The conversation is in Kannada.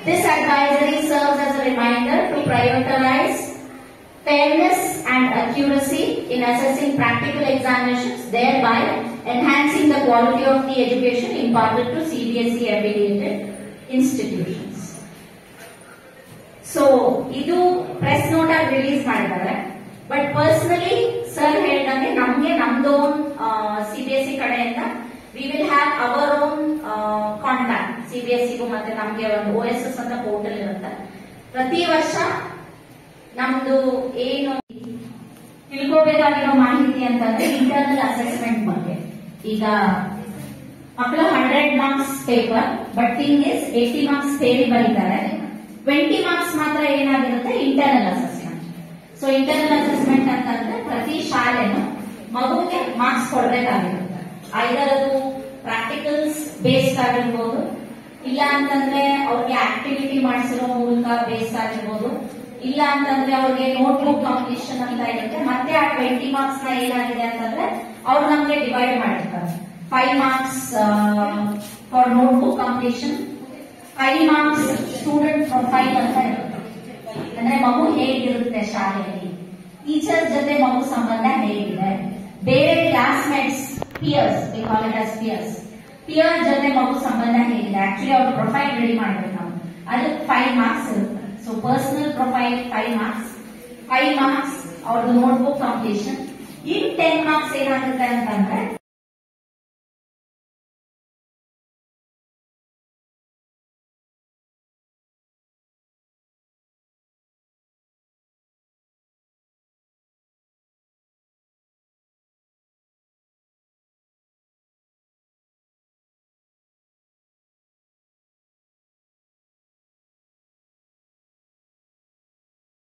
This advisory serves as a reminder to prioritize fairness and accuracy in assessing practical examinations, thereby enhancing the quality of the education imparted to CBSE affiliated institutions. So, ಇದು ಪ್ರೆಸ್ ನೋಟ್ ಆಗಿ ರಿಲೀಸ್ ಮಾಡಿದ್ದಾರೆ. ಬಟ್ ಪರ್ಸನಲಿ ಸರ್ ಹೇಳಿದಂಗೆ ನಮ್ಗೆ ನಮ್ದು ಓನ್ ಸಿಬಿಎಸ್ಇ ಕಡೆಯಿಂದ we will have our own contact. ಸಿಬಿಎಸ್ಇಗೂ ಮತ್ತೆ ನಮ್ಗೆ ಒಂದು OSS ಅಂತ ಪೋರ್ಟಲ್ ಇರುತ್ತೆ. ಪ್ರತಿ ವರ್ಷ ನಮ್ದು ಏನು ತಿಳ್ಕೋಬೇಕಾಗಿರೋ ಮಾಹಿತಿ ಅಂತಂದ್ರೆ ಇಂಟರ್ನಲ್ ಅಸೆಸ್ಮೆಂಟ್ ಬಗ್ಗೆ. ಈಗ ಮಕ್ಕಳು 100 marks paper, but thing is 80 marks theory ಬರೀತಾರೆ, 20 ಮಾರ್ಕ್ಸ್ ಮಾತ್ರ ಏನಾಗಿರುತ್ತೆ internal assessment. So internal assessment ಅಂತಂದ್ರೆ ಪ್ರತಿ ಶಾಲೆನೂ ಮಗುವಿಗೆ ಮಾರ್ಕ್ಸ್ ಕೊಡ್ಬೇಕಾಗಿರುತ್ತೆ. ಐದರ್ ಅದು ಪ್ರಾಕ್ಟಿಕಲ್ಸ್ ಬೇಸ್ಡ್ ಆಗಿರ್ಬೋದು, ಇಲ್ಲ ಅಂತಂದ್ರೆ ಅವ್ರಿಗೆ ಆಕ್ಟಿವಿಟಿ ಮಾಡಿಸಿರೋ ಮೂಲಕ ಬೇಸ್ಡ್ ಆಗಿರ್ಬೋದು, ಇಲ್ಲ ಅಂತಂದ್ರೆ ಅವ್ರಿಗೆ ನೋಟ್ಬುಕ್ ಕಾಂಪಿಟೇಷನ್ ಅಂತ ಇರುತ್ತೆ. ಮತ್ತೆ ಆ 20 ಮಾರ್ಕ್ಸ್ ನ ಏನಾಗಿದೆ ಅಂತಂದ್ರೆ ಅವ್ರು ನಮ್ಗೆ ಡಿವೈಡ್ ಮಾಡಿರ್ತಾರೆ. 5 marks for notebook competition, 5 marks student profile ಅಂತ ಇರುತ್ತೆ. ಅಂದ್ರೆ ಮಗು ಹೇಗಿರುತ್ತೆ ಶಾಲೆಯಲ್ಲಿ, ಟೀಚರ್ಸ್ ಜೊತೆ ಮಗು ಸಂಬಂಧ ಹೇಗಿದೆ, ಬೇರೆ ಕ್ಲಾಸ್ಮೇಟ್ಸ್ ಪಿಯರ್ಸ್, ಪಿಯರ್ ಜೊತೆ ಮಗು ಸಂಬಂಧ ಹೇಗಿದೆ, ಆಕ್ಚುಲಿ ಅವ್ರ ಪ್ರೊಫೈಲ್ ರೆಡಿ ಮಾಡ್ಬೇಕು ನಾವು, ಅದಕ್ಕೆ 5 ಮಾರ್ಕ್ಸ್ ಇರುತ್ತೆ. So personal profile 5 marks, 5 marks ಅವ್ರದ್ದು ನೋಟ್ಬುಕ್ ಕಾಂಪಿಟೇಷನ್. ಇನ್ 10 ಮಾರ್ಕ್ಸ್ ಏನಾಗುತ್ತೆ ಅಂತಂದ್ರೆ